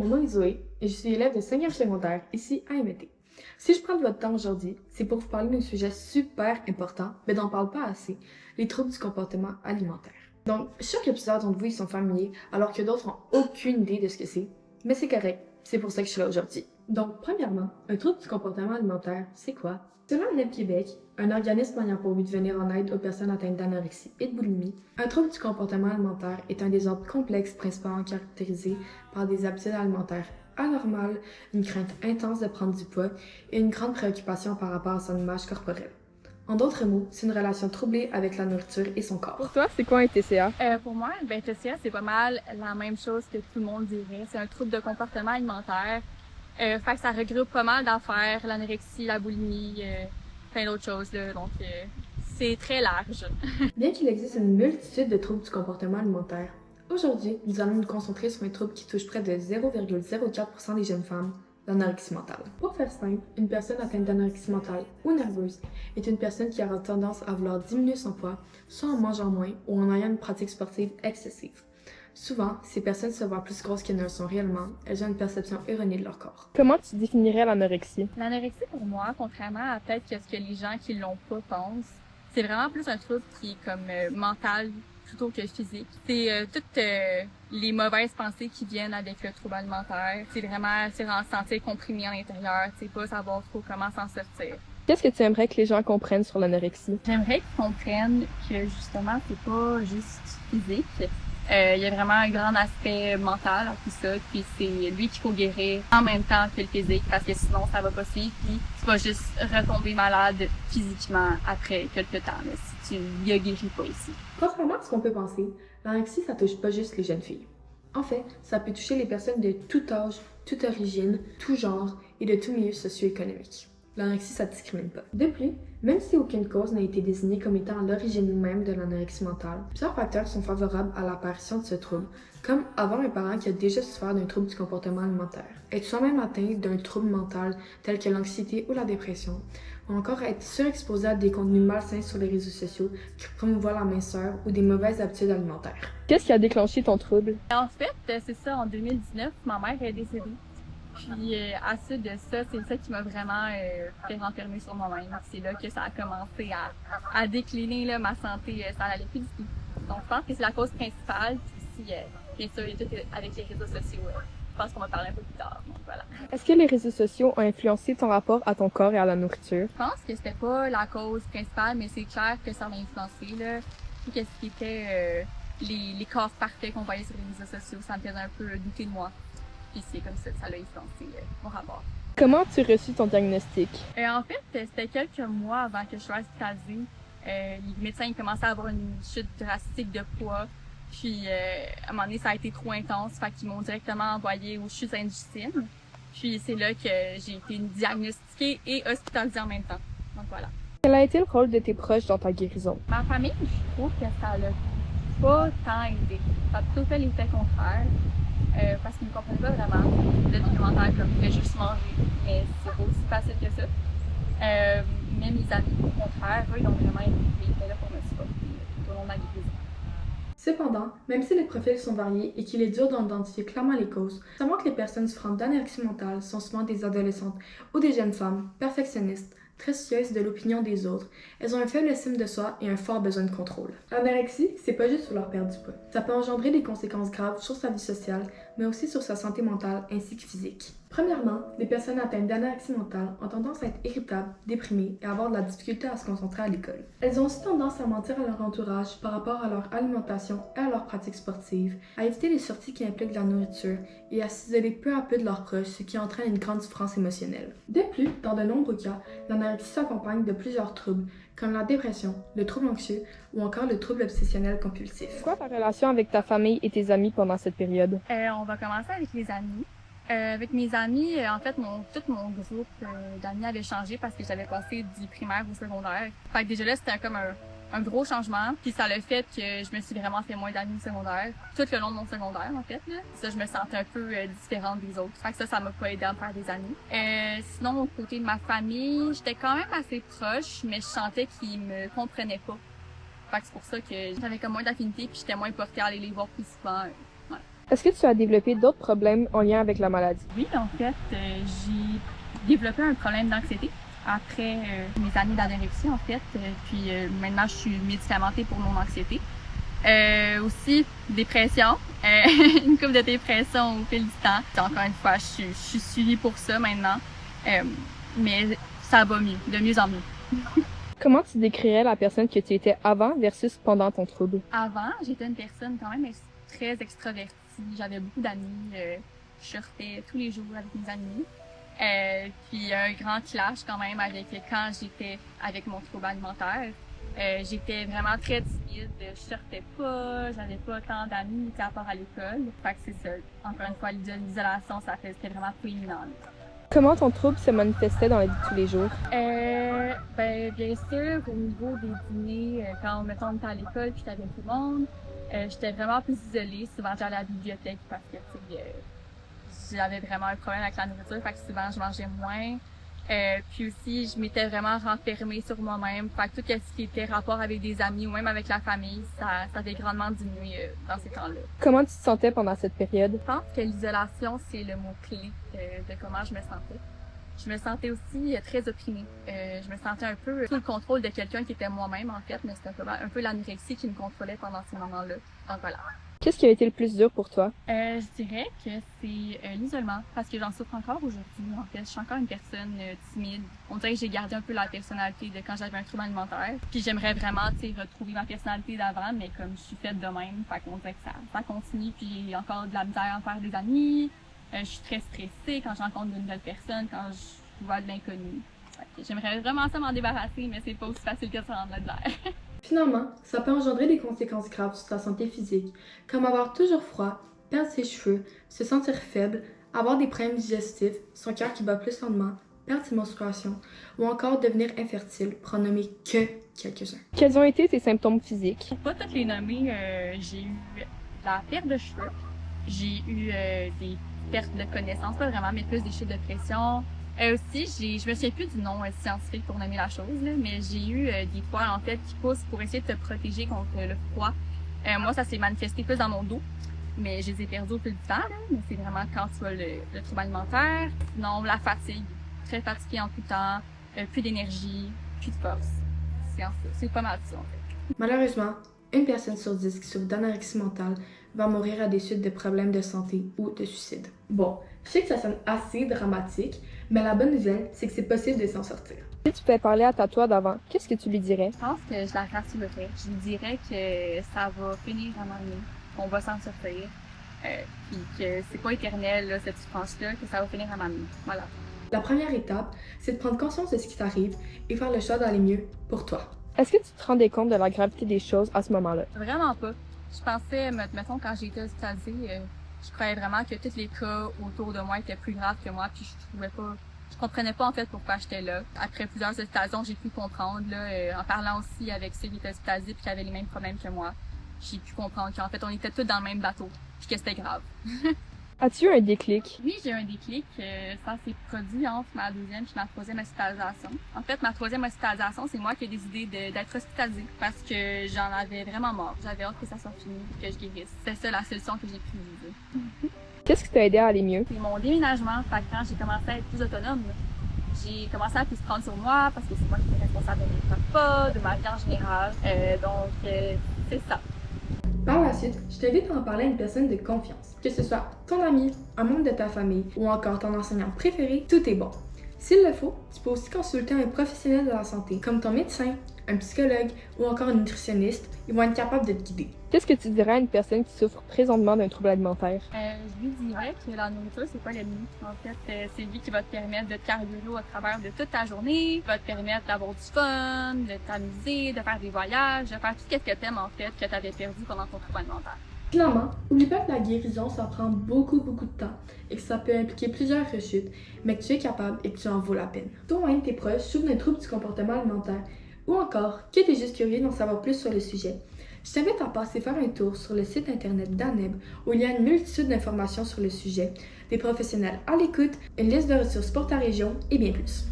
mon nom est Zoé et je suis élève de 5e secondaire ici à MT. Si je prends de votre temps aujourd'hui, c'est pour vous parler d'un sujet super important, mais dont on parle pas assez, les troubles du comportement alimentaire. Donc, je suis sûre que plusieurs d'entre vous y sont familiers, alors que d'autres n'ont aucune idée de ce que c'est, mais c'est correct, c'est pour ça que je suis là aujourd'hui. Donc, premièrement, un trouble du comportement alimentaire, c'est quoi? Selon l'INEP Québec, un organisme ayant pour but de venir en aide aux personnes atteintes d'anorexie et de boulimie, un trouble du comportement alimentaire est un désordre complexe principalement caractérisé par des habitudes alimentaires anormales, une crainte intense de prendre du poids et une grande préoccupation par rapport à son image corporelle. En d'autres mots, c'est une relation troublée avec la nourriture et son corps. Pour toi, c'est quoi un TCA? Pour moi, TCA, c'est pas mal la même chose que tout le monde dirait. C'est un trouble de comportement alimentaire. Fait que ça regroupe pas mal d'affaires, l'anorexie, la boulimie, plein d'autres choses, là. Donc, c'est très large. Bien qu'il existe une multitude de troubles du comportement alimentaire, aujourd'hui, nous allons nous concentrer sur un trouble qui touche près de 0,04% des jeunes femmes, l'anorexie mentale. Pour faire simple, une personne atteinte d'anorexie mentale ou nerveuse est une personne qui aura tendance à vouloir diminuer son poids, soit en mangeant moins ou en ayant une pratique sportive excessive. Souvent, ces personnes se voient plus grosses qu'elles ne le sont réellement. Elles ont une perception erronée de leur corps. Comment tu définirais l'anorexie? L'anorexie, pour moi, contrairement à peut-être que ce que les gens qui l'ont pas pensent, c'est vraiment plus un trouble qui est comme mental plutôt que physique. C'est toutes les mauvaises pensées qui viennent avec le trouble alimentaire. C'est vraiment se sentir comprimé à l'intérieur, c'est pas savoir trop comment s'en sortir. Qu'est-ce que tu aimerais que les gens comprennent sur l'anorexie? J'aimerais qu'ils comprennent que justement, c'est pas juste physique. Il y a vraiment un grand aspect mental à tout ça, puis c'est lui qu'il faut guérir en même temps que le physique, parce que sinon ça va pas suivre, puis tu vas juste retomber malade physiquement après quelques temps, là, si tu ne guéris pas ici. Contrairement à ce qu'on peut penser, l'anorexie, ça touche pas juste les jeunes filles. En fait, ça peut toucher les personnes de tout âge, toute origine, tout genre et de tout milieu socio-économique. L'anorexie, ça ne discrimine pas. De plus, même si aucune cause n'a été désignée comme étant l'origine même de l'anorexie mentale, plusieurs facteurs sont favorables à l'apparition de ce trouble, comme avoir un parent qui a déjà souffert d'un trouble du comportement alimentaire, être soi-même atteint d'un trouble mental tel que l'anxiété ou la dépression, ou encore être surexposé à des contenus malsains sur les réseaux sociaux qui promouvoient la minceur ou des mauvaises habitudes alimentaires. Qu'est-ce qui a déclenché ton trouble? En fait, c'est ça, en 2019, ma mère est décédée. Puis à suite de ça, c'est ça qui m'a vraiment fait renfermer sur moi-même. C'est là que ça a commencé à décliner, là, ma santé, ça n'allait plus du tout. Donc je pense que c'est la cause principale. Puis si, bien sûr, il y a tout avec les réseaux sociaux. Je pense qu'on va parler un peu plus tard. Donc voilà. Est-ce que les réseaux sociaux ont influencé ton rapport à ton corps et à la nourriture? Je pense que c'était pas la cause principale, mais c'est clair que ça m'a influencé, là. Tout ce qui était les corps parfaits qu'on voyait sur les réseaux sociaux, ça me faisait un peu douter de moi. Puis c'est comme ça que ça l'a influencé mon rapport. Comment as-tu reçu ton diagnostic? En fait, c'était quelques mois avant que je sois hospitalisée. Les médecins commençaient à avoir une chute drastique de poids. Puis à un moment donné, ça a été trop intense. Fait qu'ils m'ont directement envoyée aux chutes Sainte-Justine. Puis c'est là que j'ai été diagnostiquée et hospitalisée en même temps. Donc voilà. Quel a été le rôle de tes proches dans ta guérison? Ma famille, je trouve que ça l'a pas tant aidé. Ça a plutôt fait l'effet contraire. Parce qu'ils ne comprenaient pas vraiment le alimentaire comme je juste manger, mais c'est pas aussi facile que ça. Même les amis, au contraire, eux, ils ont vraiment été là pour me supporter tout au long de ma guérison. Cependant, même si les profils sont variés et qu'il est dur d'identifier clairement les causes, seulement que les personnes souffrant d'anorexie mentale sont souvent des adolescentes ou des jeunes femmes perfectionnistes, très soucieuses de l'opinion des autres. Elles ont une faible estime de soi et un fort besoin de contrôle. L'anorexie, c'est pas juste sur leur perte du poids. Ça peut engendrer des conséquences graves sur sa vie sociale, mais aussi sur sa santé mentale ainsi que physique. Premièrement, les personnes atteintes d'anorexie mentale ont tendance à être irritables, déprimées et à avoir de la difficulté à se concentrer à l'école. Elles ont aussi tendance à mentir à leur entourage par rapport à leur alimentation et à leurs pratiques sportives, à éviter les sorties qui impliquent la nourriture et à s'isoler peu à peu de leurs proches, ce qui entraîne une grande souffrance émotionnelle. De plus, dans de nombreux cas, l'anorexie s'accompagne de plusieurs troubles, comme la dépression, le trouble anxieux ou encore le trouble obsessionnel compulsif. C'est quoi ta relation avec ta famille et tes amis pendant cette période? On va commencer avec les amis. Avec mes amis, en fait, tout mon groupe d'amis avait changé parce que j'avais passé du primaire au secondaire. Fait que déjà là, c'était comme un gros changement. Puis ça l'a fait que je me suis vraiment fait moins d'amis au secondaire. Tout le long de mon secondaire, en fait. Là. Ça, je me sentais un peu différente des autres. Fait que ça m'a pas aidé à me faire des amis. Sinon, au côté de ma famille, j'étais quand même assez proche, mais je sentais qu'ils me comprenaient pas. Fait que c'est pour ça que j'avais comme moins d'affinité puis j'étais moins portée à aller les voir plus souvent. Est-ce que tu as développé d'autres problèmes en lien avec la maladie? Oui, en fait, j'ai développé un problème d'anxiété après mes années d'anorexie, en fait. Puis maintenant, je suis médicamentée pour mon anxiété. Aussi, dépression. Une couple de dépression au fil du temps. Encore une fois, je suis suivie pour ça maintenant. Mais ça va mieux, de mieux en mieux. Comment tu décrirais la personne que tu étais avant versus pendant ton trouble? Avant, j'étais une personne quand même très extravertie. J'avais beaucoup d'amis. Je sortais tous les jours avec mes amis. Puis un grand clash quand même avec quand j'étais avec mon trouble alimentaire. J'étais vraiment très timide. Je sortais pas, j'avais pas tant d'amis à part à l'école. Fait que c'est ça. Encore une fois, l'isolation, c'était vraiment prééminent. Comment ton trouble se manifestait dans la vie de tous les jours? Bien sûr, au niveau des dîners, quand mettons, on était à l'école puis t'avais tout le monde, j'étais vraiment plus isolée. Souvent, j'allais à la bibliothèque parce que j'avais vraiment un problème avec la nourriture, fait que souvent, je mangeais moins. Puis aussi, je m'étais vraiment renfermée sur moi-même. Fait que tout ce qui était rapport avec des amis ou même avec la famille, ça avait grandement diminué dans ces temps-là. Comment tu te sentais pendant cette période? Je pense que l'isolation, c'est le mot-clé de comment je me sentais. Je me sentais aussi très opprimée. Je me sentais un peu sous le contrôle de quelqu'un qui était moi-même, en fait, mais c'était un peu l'anorexie qui me contrôlait pendant ces moments-là. Donc voilà. Qu'est-ce qui a été le plus dur pour toi? Je dirais que c'est l'isolement, parce que j'en souffre encore aujourd'hui. En fait, je suis encore une personne timide. On dirait que j'ai gardé un peu la personnalité de quand j'avais un trouble alimentaire. Puis j'aimerais vraiment, retrouver ma personnalité d'avant, mais comme je suis faite de même, fait qu'on dirait que ça continue. Puis j'ai encore de la misère à me faire des amis. Je suis très stressée quand je rencontre de nouvelles personnes, quand je vois de l'inconnu. J'aimerais vraiment ça m'en débarrasser, mais c'est pas aussi facile que ça en a de l'air. Finalement, ça peut engendrer des conséquences graves sur ta santé physique, comme avoir toujours froid, perdre ses cheveux, se sentir faible, avoir des problèmes digestifs, son cœur qui bat plus lentement, perdre ses menstruations, ou encore devenir infertile, pour en nommer que quelques-uns. Quels ont été tes symptômes physiques? Pour pas toutes les nommer, j'ai eu la perte de cheveux, j'ai eu des pertes de connaissances, pas vraiment, mais plus des chutes de pression. Aussi, je me souviens plus du nom scientifique pour nommer la chose, là, mais j'ai eu des poils en fait qui poussent pour essayer de te protéger contre le froid. Moi, ça s'est manifesté plus dans mon dos, mais je les ai perdus au fil du temps. Là, mais c'est vraiment quand tu as le trouble alimentaire. Sinon, la fatigue, très fatiguée en tout temps, plus d'énergie, plus de force. C'est pas mal ça en fait. Malheureusement, une personne sur 10 qui souffre d'anorexie mentale va mourir à des suites de problèmes de santé ou de suicide. Bon, je sais que ça sonne assez dramatique, mais la bonne nouvelle, c'est que c'est possible de s'en sortir. Si tu pouvais parler à ta toi d'avant, qu'est-ce que tu lui dirais? Je pense que je la rassurerais. Je lui dirais que ça va finir à un moment donné, qu'on va s'en sortir, puis que c'est pas éternel, là, cette souffrance-là, que ça va finir à un moment donné. Voilà. La première étape, c'est de prendre conscience de ce qui t'arrive et faire le choix d'aller mieux pour toi. Est-ce que tu te rendais compte de la gravité des choses à ce moment-là? Vraiment pas. Je pensais, mettons, quand j'ai été hospitalisée, je croyais vraiment que tous les cas autour de moi étaient plus graves que moi, puis je comprenais pas en fait pourquoi j'étais là. Après plusieurs hospitalisations, j'ai pu comprendre, là, en parlant aussi avec ceux qui étaient hospitalisés puis qui avaient les mêmes problèmes que moi. J'ai pu comprendre qu'en fait, on était tous dans le même bateau, puis que c'était grave. As-tu eu un déclic? Oui, j'ai eu un déclic. Ça s'est produit entre ma deuxième et ma troisième hospitalisation. En fait, ma troisième hospitalisation, c'est moi qui ai décidé d'être hospitalisée parce que j'en avais vraiment marre. J'avais hâte que ça soit fini et que je guérisse. C'est ça la solution que j'ai prise. Qu'est-ce qui t'a aidé à aller mieux? C'est mon déménagement. Fait que quand j'ai commencé à être plus autonome, j'ai commencé à plus prendre sur moi parce que c'est moi qui suis responsable de mes repas, de ma vie en général. Donc, c'est ça. Par la suite, je t'invite à en parler à une personne de confiance. Que ce soit ton ami, un membre de ta famille ou encore ton enseignant préféré, tout est bon. S'il le faut, tu peux aussi consulter un professionnel de la santé, comme ton médecin, un psychologue ou encore un nutritionniste. Ils vont être capables de te guider. Qu'est-ce que tu dirais à une personne qui souffre présentement d'un trouble alimentaire? Je lui dirais que la nourriture, c'est pas l'ennemi. En fait, c'est lui qui va te permettre de te carburer à travers de toute ta journée, va te permettre d'avoir du fun, de t'amuser, de faire des voyages, de faire tout ce que t'aimes en fait, que t'avais perdu pendant ton trouble alimentaire. Finalement, n'oublie pas que la guérison, ça prend beaucoup de temps et que ça peut impliquer plusieurs rechutes, mais que tu es capable et que tu en vaux la peine. Toi, un de tes proches souffre d'un trouble du comportement alimentaire ou encore que tu es juste curieux d'en savoir plus sur le sujet. Je t'invite à passer faire un tour sur le site internet d'ANEB où il y a une multitude d'informations sur le sujet, des professionnels à l'écoute, une liste de ressources pour ta région et bien plus.